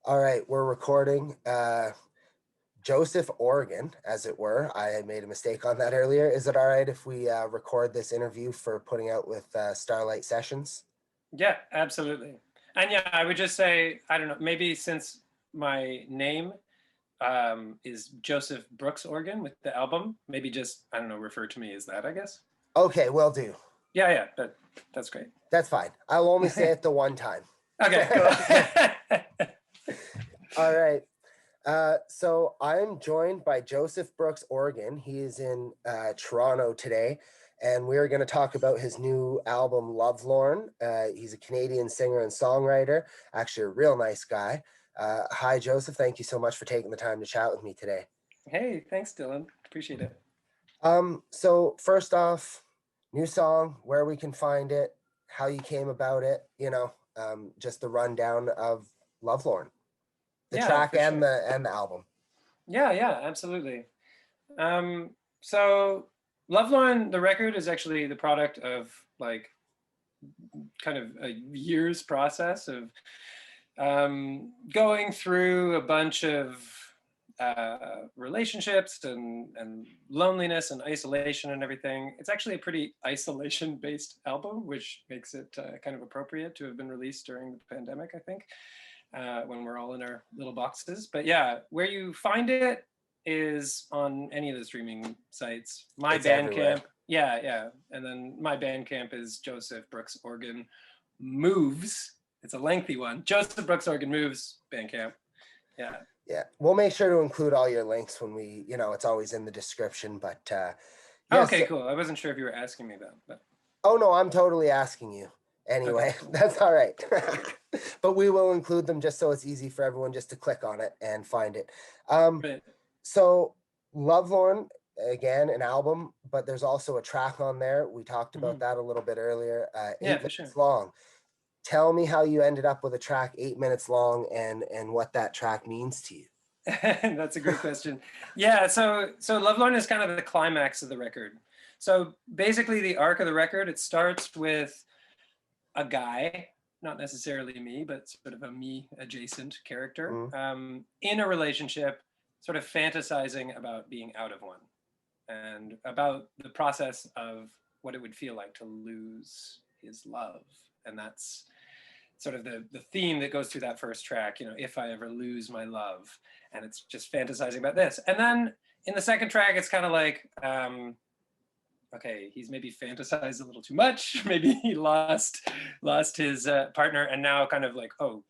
All right, we're recording Joseph Oregon, as it were. I had made a mistake on that earlier. Is it all right if we record this interview for putting out with Starlight Sessions? Yeah, absolutely. And yeah, I would just say, I don't know, maybe since my name is Joseph Brooks Oregon with the album, maybe just, I don't know, refer to me as that, I guess. Okay, will do. Yeah, that's great. That's fine. I'll only say it the one time. Okay, cool. All right. So I'm joined by Joseph Brooks Oregon. He is in Toronto today, and we're going to talk about his new album, Lovelorn. He's a Canadian singer and songwriter, actually a real nice guy. Hi, Joseph. Thank you so much for taking the time to chat with me today. Hey, thanks, Dylan. Appreciate it. So first off, new song, where we can find it, how you came about it, just the rundown of Lovelorn, the track and sure. the album. Yeah, absolutely. So Lovelorn, the record, is actually the product of like kind of a year's process of going through a bunch of relationships and loneliness and isolation and everything. It's actually a pretty isolation-based album, which makes it kind of appropriate to have been released during the pandemic, I think, when we're all in our little boxes. But yeah, where you find it is on any of the streaming sites. My Bandcamp, yeah. And then my Bandcamp is Joseph Brooks Oregon Moves. It's a lengthy one. Joseph Brooks Oregon Moves Bandcamp. Yeah, we'll make sure to include all your links when we, it's always in the description, but yes. Okay, cool. I wasn't sure if you were asking me that, but. Oh no, I'm totally asking you. Anyway, okay. That's all right. But we will include them just so it's easy for everyone just to click on it and find it. Right. So Lovelorn, again, an album, but there's also a track on there. We talked about that a little bit earlier. 8 minutes long. Tell me how you ended up with a track 8 minutes long and what that track means to you. That's a great question. Yeah, so Lovelorn is kind of the climax of the record. So basically the arc of the record, it starts with a guy, not necessarily me, but sort of a me adjacent character, in a relationship, sort of fantasizing about being out of one and about the process of what it would feel like to lose his love. And that's sort of the theme that goes through that first track, if I ever lose my love. And it's just fantasizing about this. And then in the second track, it's kind of like, okay, he's maybe fantasized a little too much. Maybe he lost his partner, and now kind of like, oh,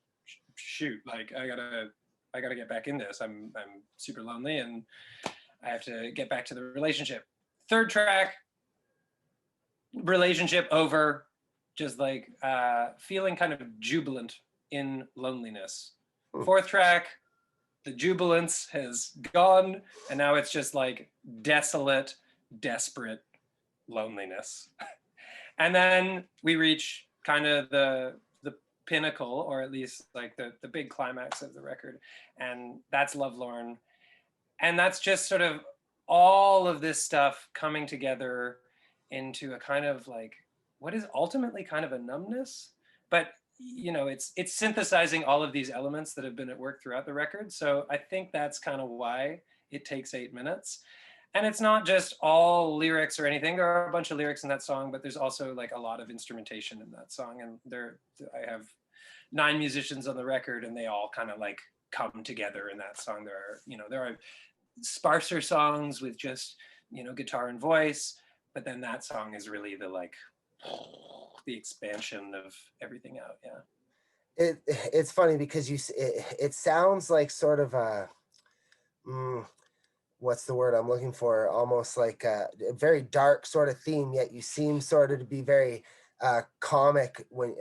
shoot, like I gotta get back in this. I'm super lonely, and I have to get back to the relationship. Third track, relationship over, just like feeling kind of jubilant in loneliness. Fourth track, the jubilance has gone, and now it's just like desolate, desperate loneliness. And then we reach kind of the pinnacle, or at least like the big climax of the record, and that's Lovelorn. And that's just sort of all of this stuff coming together into a kind of like what is ultimately kind of a numbness, but it's synthesizing all of these elements that have been at work throughout the record. So I think that's kind of why it takes 8 minutes. And it's not just all lyrics or anything. There are a bunch of lyrics in that song, but there's also like a lot of instrumentation in that song. And I have 9 musicians on the record, and they all kind of like come together in that song. There are sparser songs with just, guitar and voice, but then that song is really the expansion of everything out. Yeah. It's funny because it sounds like sort of a, what's the word I'm looking for? Almost like a very dark sort of theme, yet you seem sort of to be very comic when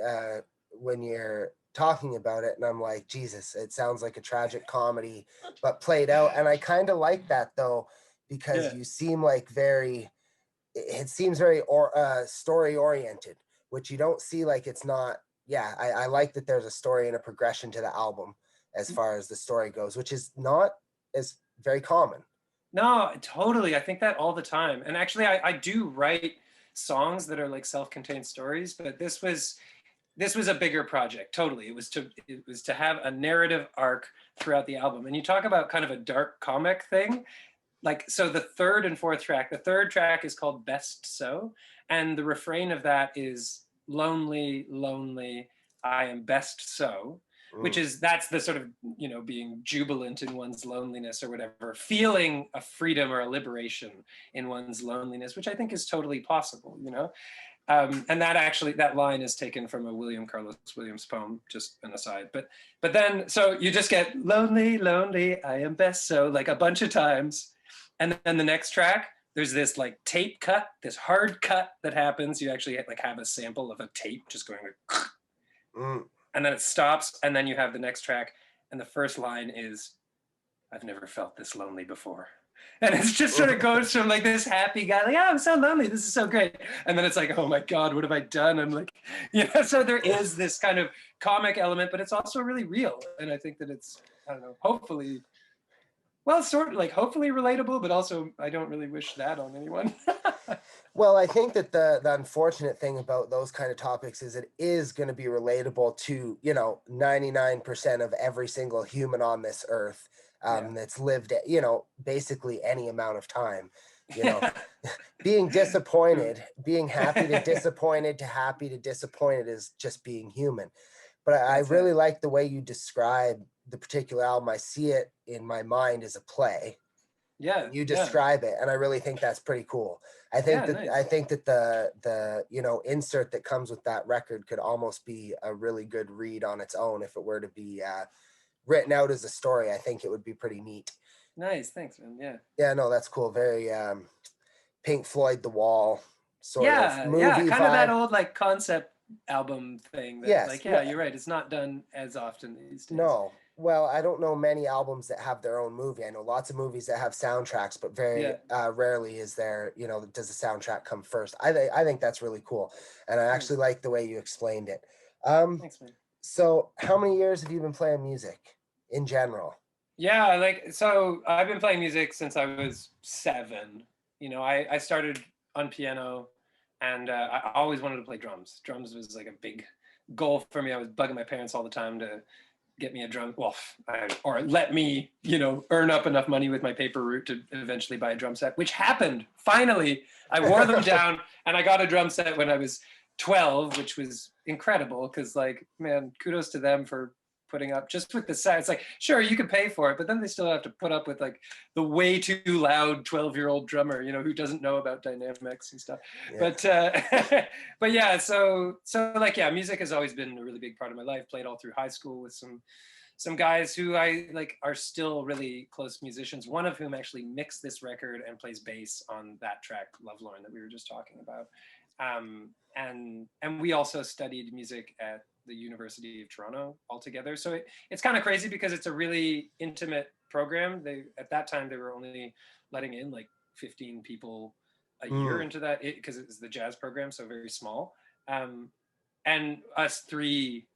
you're talking about it. And I'm like, Jesus, it sounds like a tragic comedy, but played out. And I kind of like that though, because you seem like it seems very story oriented, which you don't see like it's not. Yeah, I like that there's a story and a progression to the album as far as the story goes, which is not as very common. No, totally. I think that all the time. And actually, I do write songs that are like self-contained stories, but this was this was a bigger project. Totally, it was to have a narrative arc throughout the album. And you talk about kind of a dark comic thing, like, so the third and fourth track. The third track is called "Best So," and the refrain of that is "Lonely, lonely, I am best so." Which is, that's the sort of, you know, being jubilant in one's loneliness or whatever, feeling a freedom or a liberation in one's loneliness, which I think is totally possible, you know. And that line is taken from a William Carlos Williams poem, just an aside. But then, so you just get "lonely, lonely, I am best so," like a bunch of times. And then the next track, there's this like tape cut, this hard cut that happens. You actually like have a sample of a tape just going like, and then it stops, and then you have the next track, and the first line is, "I've never felt this lonely before." And it's just sort of goes from like this happy guy, like, "Oh, I'm so lonely, this is so great." And then it's like, "Oh my God, what have I done?" I'm like, you know, so there is this kind of comic element, but it's also really real. And I think that it's, I don't know, hopefully, well, sort of like hopefully relatable, but also I don't really wish that on anyone. Well, I think that the unfortunate thing about those kind of topics is it is going to be relatable to, you know, 99% of every single human on this earth that's lived, you know, basically any amount of time, you know, being disappointed, being happy to happy to disappointed is just being human. But I really like the way you describe the particular album. I see it in my mind as a play. Yeah, You describe it, and I really think that's pretty cool. I think that the you know, insert that comes with that record could almost be a really good read on its own if it were to be written out as a story. I think it would be pretty neat. Nice, thanks, man. Yeah. Yeah, no, that's cool. Very Pink Floyd The Wall sort of movie yeah, kind of that vibe. old like concept album thing that, Yes, like, yeah, you're right, it's not done as often these days. No. Well, I don't know many albums that have their own movie. I know lots of movies that have soundtracks, but very rarely is there, you know, does the soundtrack come first. I think that's really cool. And I actually like the way you explained it. Thanks, man. So how many years have you been playing music in general? Yeah, like, so I've been playing music since I was 7. You know, I started on piano, and I always wanted to play drums. Drums was like a big goal for me. I was bugging my parents all the time to get me a drum, well, or let me, you know, earn up enough money with my paper route to eventually buy a drum set, which happened. Finally, I wore them down, and I got a drum set when I was 12, which was incredible, because, like, man, kudos to them for putting up just with the sound. It's like, sure, you can pay for it, but then they still have to put up with like the way too loud 12-year-old drummer, you know, who doesn't know about dynamics and stuff. Yeah. But yeah, so like, yeah, music has always been a really big part of my life. Played all through high school with some guys who I like are still really close musicians, one of whom actually mixed this record and plays bass on that track, Lovelorn, that we were just talking about. And we also studied music at the University of Toronto altogether. So it's kind of crazy because it's a really intimate program. At that time they were only letting in like 15 people a year into that, because it was the jazz program, so very small. And us 3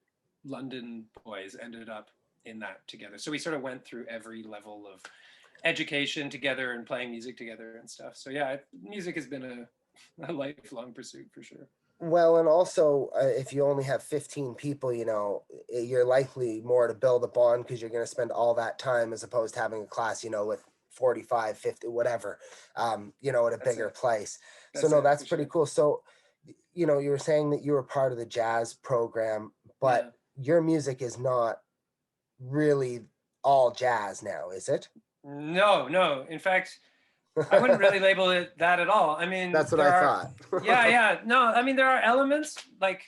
London boys ended up in that together. So we sort of went through every level of education together and playing music together and stuff. So yeah, music has been a lifelong pursuit for sure. Well, and also, if you only have 15 people, you know, you're likely more to build a bond because you're going to spend all that time as opposed to having a class, you know, with 45, 50, whatever, you know, at a bigger place. So, no, that's pretty cool. So, you know, you were saying that you were part of the jazz program, but your music is not really all jazz now, is it? No. In fact, I wouldn't really label it that at all. I mean, that's what I thought. yeah. No, I mean, there are elements like,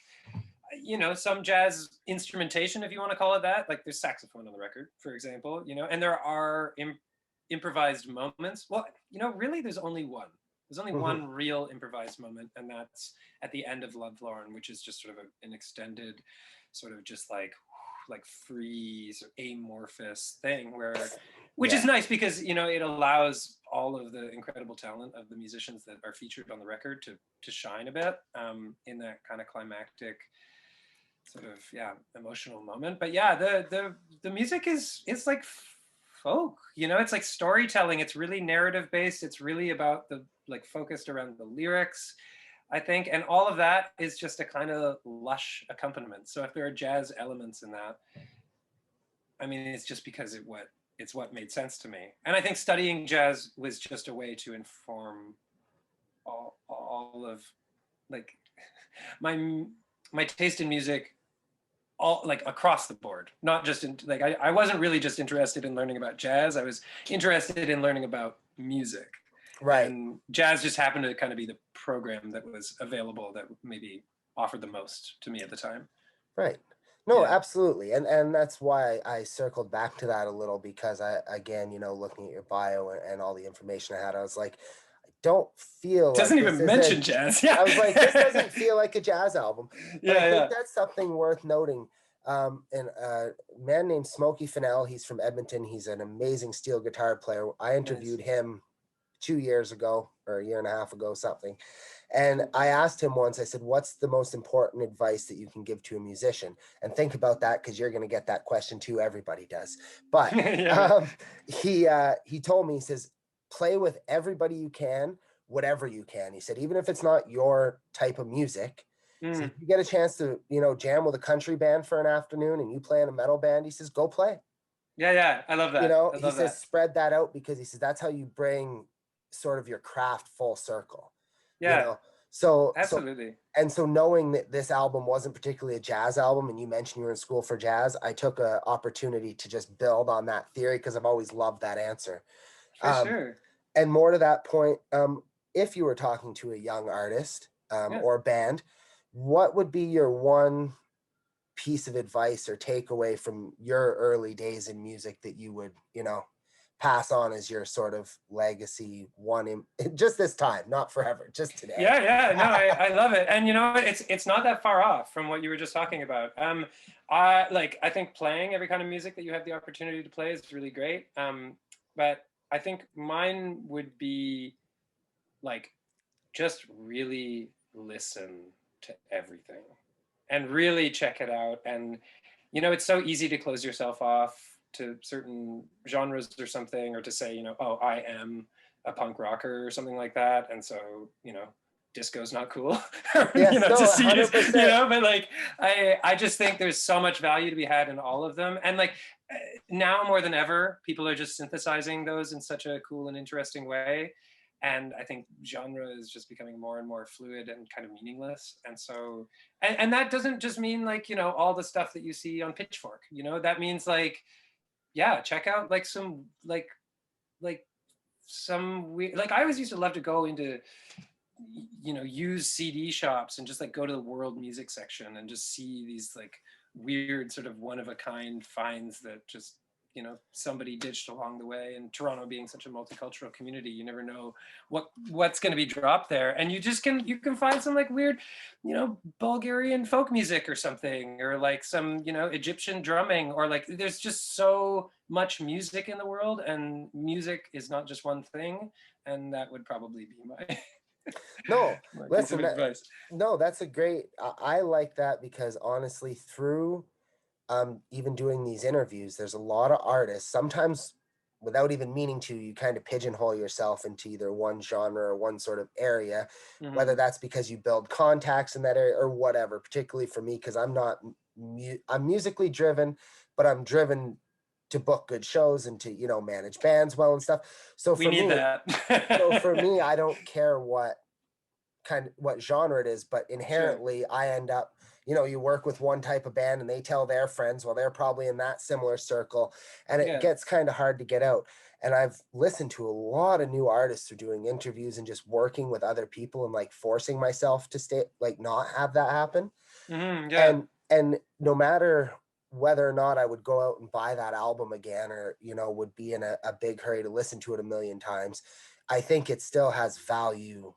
you know, some jazz instrumentation, if you want to call it that. Like there's saxophone on the record, for example, you know, and there are improvised moments. Well, you know, really, there's only one. There's only one real improvised moment, and that's at the end of Lovelorn, which is just sort of an extended, sort of just like free, sort of amorphous thing which is nice because, you know, it allows all of the incredible talent of the musicians that are featured on the record to shine a bit in that kind of climactic sort of emotional moment. But yeah, the music is like folk, you know, it's like storytelling. It's really narrative based. It's really about the like focused around the lyrics. I think, and all of that is just a kind of lush accompaniment. So if there are jazz elements in that, I mean, it's just because it's what made sense to me. And I think studying jazz was just a way to inform all of like my taste in music, all like across the board, not just in like I wasn't really just interested in learning about jazz. I was interested in learning about music. Right. And jazz just happened to kind of be the program that was available that maybe offered the most to me at the time. Right. No, Yeah. absolutely. And that's why I circled back to that a little, because again, looking at your bio and all the information I had, I was like, I don't feel like Doesn't this even is mention jazz. Yeah. I was like, this doesn't feel like a jazz album. But I Yeah, think yeah. that's something worth noting. And a man named Smokey Fennell, he's from Edmonton. He's an amazing steel guitar player. I interviewed Nice. him 2 years ago, or a year and a half ago, something. And I asked him once, I said, what's the most important advice that you can give to a musician? And think about that, because you're going to get that question too. Everybody does. But Yeah, he told me, he says, play with everybody you can, whatever you can. He said, even if it's not your type of music, he said, if you get a chance to, jam with a country band for an afternoon and you play in a metal band, he says, go play. yeah. I love that. I He love says, that. spread that out, because he says, that's how you bring sort of your craft full circle. Yeah, So absolutely. so knowing that this album wasn't particularly a jazz album, and you mentioned you were in school for jazz, I took an opportunity to just build on that theory, because I've always loved that answer. For sure. And more to that point, if you were talking to a young artist Yeah. or band, what would be your one piece of advice or takeaway from your early days in music that you would, pass on as your sort of legacy one in just this time, not forever, just today? Yeah. No, I love it. And it's not that far off from what you were just talking about. I think playing every kind of music that you have the opportunity to play is really great. But I think mine would be like just really listen to everything and really check it out. And it's so easy to close yourself off to certain genres or something, or to say, oh, I am a punk rocker or something like that, and so disco's not cool. Yes, no, To see it, 100%. but like I just think there's so much value to be had in all of them. And like now more than ever, people are just synthesizing those in such a cool and interesting way. And I think genre is just becoming more and more fluid and kind of meaningless. And so, and that doesn't just mean like, all the stuff that you see on Pitchfork, that means like, yeah, check out like some, like some weird, like I always used to love to go into, use CD shops and just like go to the world music section and just see these like weird sort of one of a kind finds that just somebody ditched along the way. And Toronto being such a multicultural community, you never know what's going to be dropped there, and you can find some like weird Bulgarian folk music or something, or like some Egyptian drumming, or like there's just so much music in the world, and music is not just one thing. And that would probably be my No, my piece listen, of advice. no, that's a great, I like that, because honestly, through even doing these interviews, there's a lot of artists, sometimes without even meaning to, you kind of pigeonhole yourself into either one genre or one sort of area, whether that's because you build contacts in that area or whatever. Particularly for me, because I'm not, I'm musically driven, but I'm driven to book good shows and to, manage bands well and stuff. So We for need me, that. I don't care what genre it is, but Sure. inherently I end up, you work with one type of band and they tell their friends, well, they're probably in that similar circle, and it Yeah. gets kind of hard to get out. And I've listened to a lot of new artists who are doing interviews and just working with other people and like forcing myself to stay, like not have that happen. Yeah. And no matter whether or not I would go out and buy that album again, or would be in a big hurry to listen to it a million times, I think it still has value,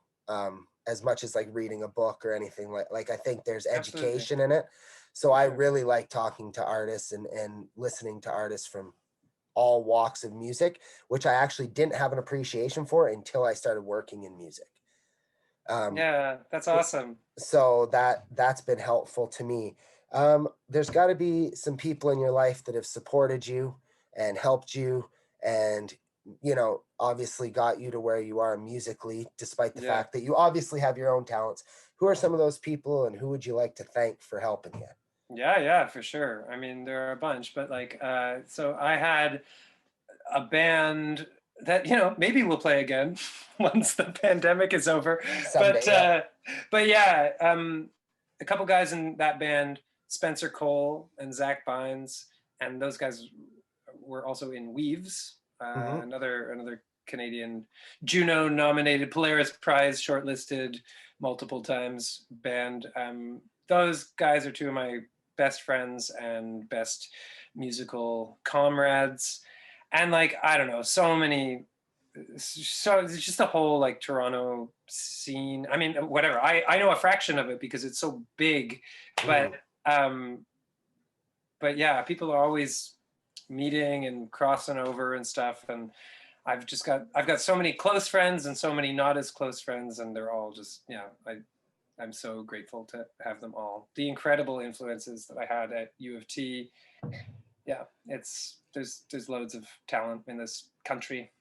as much as like reading a book or anything. Like I think there's education in it. So I really like talking to artists and listening to artists from all walks of music, which I actually didn't have an appreciation for until I started working in music. Yeah, that's awesome. So that's been helpful to me. There's got to be some people in your life that have supported you and helped you and you know, obviously got you to where you are musically, despite the Yeah. fact that you obviously have your own talents. Who are some of those people, and who would you like to thank for helping you? Yeah, for sure. I mean, there are a bunch, but like, so I had a band that, you know, maybe we'll play again once the pandemic is over. Someday, But yeah. yeah, a couple guys in that band, Spencer Cole and Zach Bynes, and those guys were also in Weaves, Hmm. another Canadian Juno nominated Polaris Prize shortlisted multiple times band. Those guys are two of my best friends and best musical comrades. And like, I don't know, so it's just the whole like Toronto scene. I mean, whatever. I know a fraction of it because it's so big, but um, but yeah, people are always meeting and crossing over and stuff. And I've got so many close friends and so many not as close friends, and they're all just, yeah. I'm so grateful to have them all. The incredible influences that I had at U of T. Yeah, there's loads of talent in this country.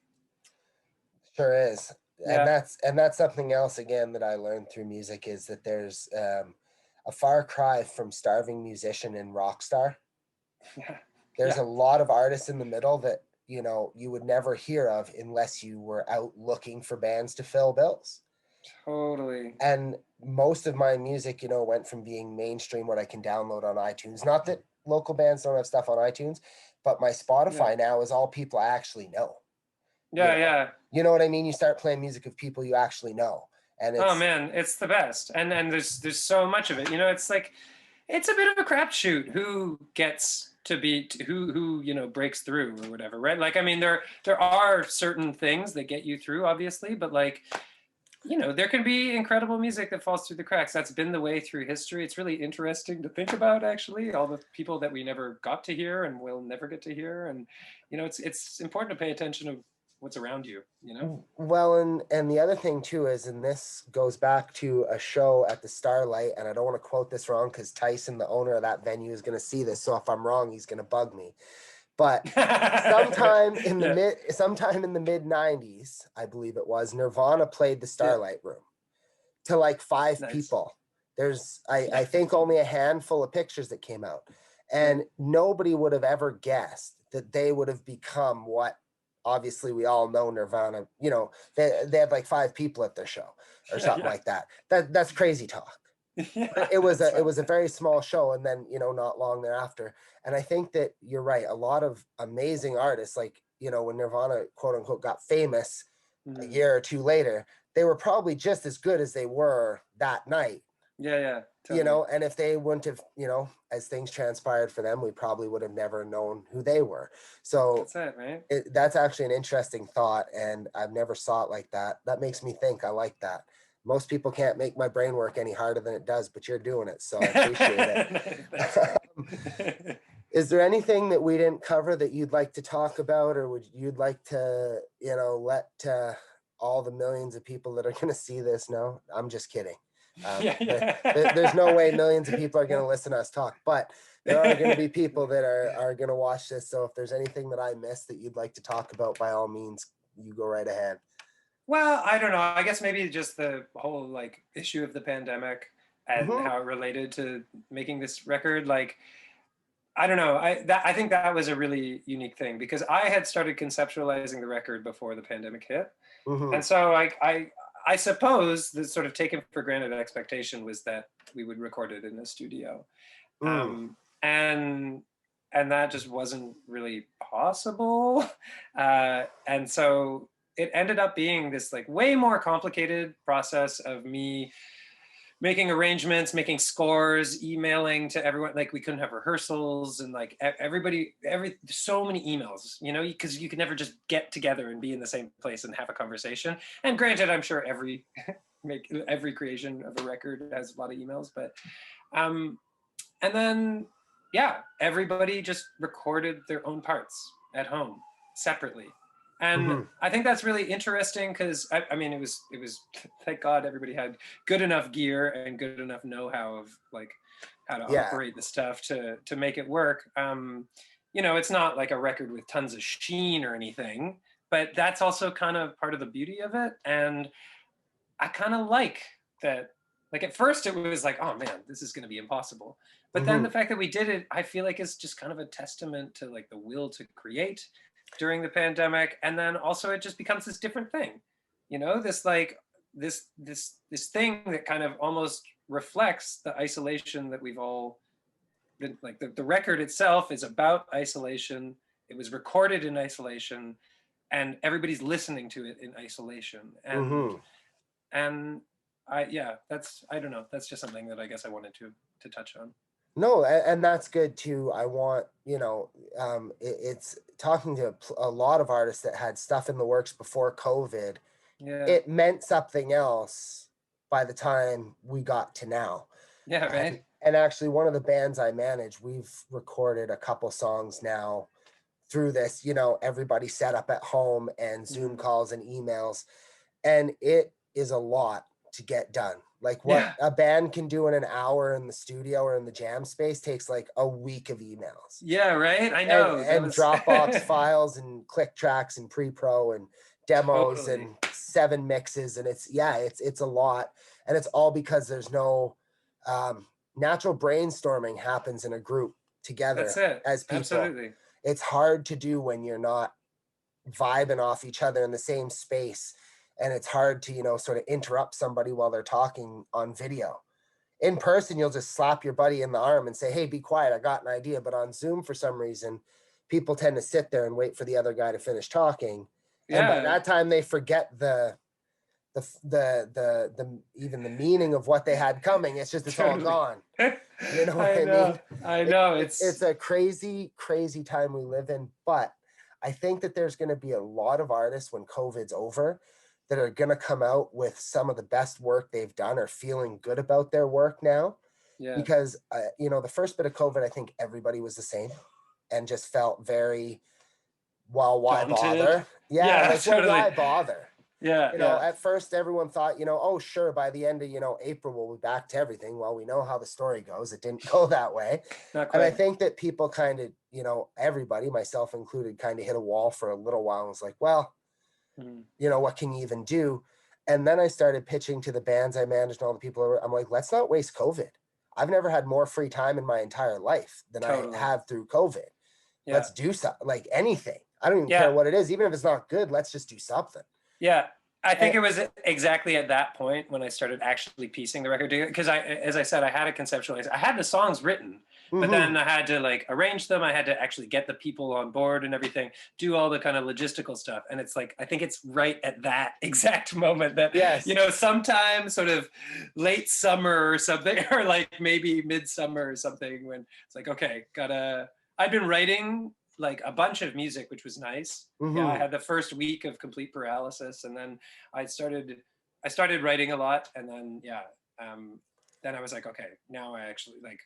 Sure is. Yeah. And that's something else again that I learned through music, is that there's a far cry from starving musician and rock star. Yeah. There's Yeah. a lot of artists in the middle that, you know, you would never hear of unless you were out looking for bands to fill bills. Totally. And most of my music, you know, went from being mainstream, what I can download on iTunes. Not that local bands don't have stuff on iTunes, but my Yeah. Spotify now is all people I actually know. You Yeah. know, Yeah. you know what I mean? You start playing music of people you actually know, and Oh it's man, it's the best. And there's so much of it. You know, it's like it's a bit of a crapshoot who gets to be who you know breaks through or whatever, right? Like, I mean, there are certain things that get you through, obviously, but like, you know, there can be incredible music that falls through the cracks. That's been the way through history. It's really interesting to think about, actually, all the people that we never got to hear and will never get to hear. And, you know, it's important to pay attention to what's around you, you know? well, and the other thing too is, and this goes back to a show at the Starlight, and I don't want to quote this wrong because Tyson, the owner of that venue, is going to see this. So if I'm wrong, he's going to bug me. But Yeah, sometime in the mid '90s, I believe it was, Nirvana played the yeah, Starlight Room to like five nice. people. There's Yeah, I think only a handful of pictures that came out, yeah, and nobody would have ever guessed that they would have become what obviously we all know Nirvana. You know, they had like five people at their show or yeah, something yeah. like that. That's crazy talk. Yeah, It was that's it right. was a very small show, and then, you know, not long thereafter. And I think that you're right. A lot of amazing artists, like, you know, when Nirvana quote unquote got famous a Mm. year or two later, they were probably just as good as they were that night, Yeah, you totally. know. And if they wouldn't have, you know, as things transpired for them, we probably would have never known who they were. So That's it, right? that's actually an interesting thought, and I've never saw it like that. That makes me think. I like that. Most people can't make my brain work any harder than it does, but you're doing it, so I appreciate it. Thanks, man. Is there anything that we didn't cover that you'd like to talk about, or would you'd like to, you know, let all the millions of people that are going to see this know? I'm just kidding. There's no way millions of people are going to listen to us talk, but there are going to be people that are going to watch this. So if there's anything that I missed that you'd like to talk about, by all means, you go right ahead. Well, I don't know. I guess maybe just the whole like issue of the pandemic and Mm-hmm. how it related to making this record. Like, I don't know. I think that was a really unique thing because I had started conceptualizing the record before the pandemic hit, Mm-hmm. and so I suppose the sort of taken for granted expectation was that we would record it in a studio, Mm. um, and that just wasn't really possible, and so it ended up being this like way more complicated process of me making arrangements, making scores, emailing to everyone. Like, we couldn't have rehearsals, and like so many emails, you know, because you could never just get together and be in the same place and have a conversation. And granted, I'm sure every creation of a record has a lot of emails, but um, and then yeah, everybody just recorded their own parts at home separately. And Mm-hmm. I think that's really interesting because I mean it was thank God everybody had good enough gear and good enough know-how of like how to Yeah. operate the stuff to make it work. You know, it's not like a record with tons of sheen or anything, but that's also kind of part of the beauty of it. And I kind of like that. Like at first it was like, oh man, this is going to be impossible. But then the fact that we did it, I feel like is just kind of a testament to like the will to create during the pandemic. And then also it just becomes this different thing, you know, this like this thing that kind of almost reflects the isolation that we've all been like. The record itself is about isolation. It was recorded in isolation, and everybody's listening to it in isolation. And that's, I don't know, that's just something that I guess I wanted to touch on. No, and that's good too. I want, you know, it's talking to a lot of artists that had stuff in the works before COVID. Yeah. It meant something else by the time we got to now. Yeah, right. And actually, one of the bands I manage, we've recorded a couple songs now through this, you know, everybody set up at home and Zoom calls and emails. And it is a lot to get done. Like what a band can do in an hour in the studio or in the jam space takes like a week of emails. Yeah, right. I know. And Dropbox files and click tracks and pre-pro and demos and 7 mixes. And it's a lot. And it's all because there's no natural brainstorming happens in a group together. That's it. As people. Absolutely. It's hard to do when you're not vibing off each other in the same space. And it's hard to, you know, sort of interrupt somebody while they're talking on video. In person, you'll just slap your buddy in the arm and say, hey, be quiet, I got an idea. But on Zoom, for some reason, people tend to sit there and wait for the other guy to finish talking. And by that time, they forget the even the meaning of what they had coming. It's just, it's all gone. You know what I mean? I know. It's a crazy, crazy time we live in. But I think that there's going to be a lot of artists when COVID's over that are going to come out with some of the best work they've done or feeling good about their work now. Yeah. Because, you know, the first bit of COVID, I think everybody was the same and just felt very, well, why bother? Yeah, like, totally. Well, why bother? Yeah. You know, at first everyone thought, you know, oh, sure, by the end of, you know, April, we'll be back to everything. Well, we know how the story goes. It didn't go that way. And I think that people kind of, you know, everybody, myself included, kind of hit a wall for a little while and was like, well, you know, what can you even do? And then I started pitching to the bands I managed and all the people. I'm like, let's not waste COVID. I've never had more free time in my entire life than I have through COVID. Yeah. Let's do something, like anything. I don't even care what it is. Even if it's not good, let's just do something. Yeah. I think it was exactly at that point when I started actually piecing the record together. Because as I said, I had to conceptualize. I had the songs written, but then I had to like arrange them. I had to actually get the people on board and everything, do all the kind of logistical stuff. And it's like, I think it's right at that exact moment that, you know, sometime sort of late summer or something, or like maybe midsummer or something, when it's like, okay, I've been writing like a bunch of music, which was nice. Yeah, I had the first week of complete paralysis, and then I started writing a lot, and then then I was like, okay, now I actually like,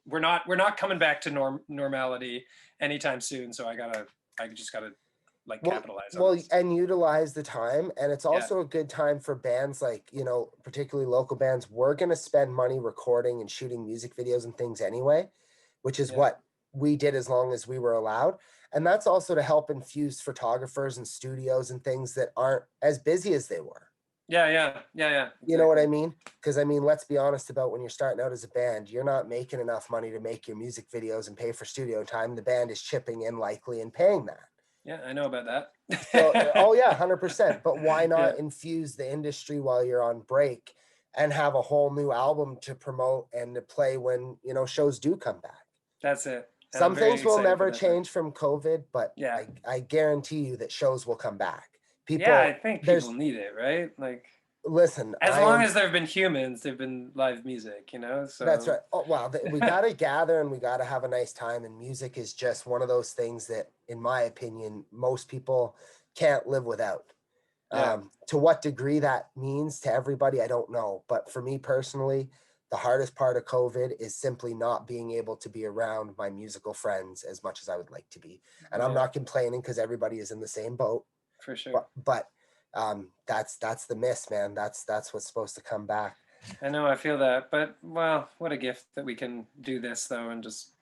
we're not coming back to normality anytime soon, so I just gotta like capitalize on this. And utilize the time. And it's also a good time for bands like, you know, particularly local bands. We're gonna spend money recording and shooting music videos and things anyway, which is what we did as long as we were allowed. And that's also to help infuse photographers and studios and things that aren't as busy as they were. Yeah. Exactly. You know what I mean? Because I mean, let's be honest about when you're starting out as a band, you're not making enough money to make your music videos and pay for studio time. The band is chipping in likely and paying that. Yeah, I know about that. So, 100%. But why not infuse the industry while you're on break and have a whole new album to promote and to play when, you know, shows do come back? That's it. Some things will never change from COVID, but I guarantee you that shows will come back. People, I think people need it, right? Like, listen, as long as there have been humans, there've been live music, you know? So that's right. Oh, well, we got to gather and we got to have a nice time. And music is just one of those things that, in my opinion, most people can't live without. To what degree that means to everybody, I don't know. But for me personally, the hardest part of COVID is simply not being able to be around my musical friends as much as I would like to be. And I'm not complaining because everybody is in the same boat. For sure. But that's the miss, man. That's what's supposed to come back. I know, I feel that. But, well, what a gift that we can do this, though, and just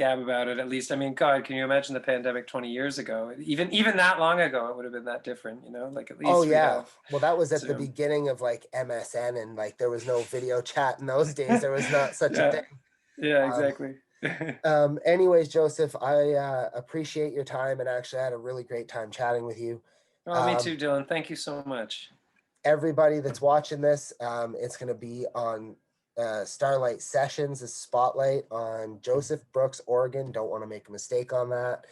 gab about it, at least. I mean, God, can you imagine the pandemic 20 years ago? Even that long ago, it would have been that different, you know? Like, at least Oh we yeah. have Well, that was at the Zoom. beginning of like MSN, and like there was no video chat in those days. There was not such a Yeah, thing. yeah, Um, exactly. anyways, Joseph, I appreciate your time, and actually I had a really great time chatting with you. Oh, me too, Dylan. Thank you so much. Everybody that's watching this, it's going to be on Starlight Sessions, a Spotlight on Joseph Brooks, Oregon. Don't want to make a mistake on that.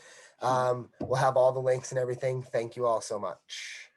We'll have all the links and everything. Thank you all so much.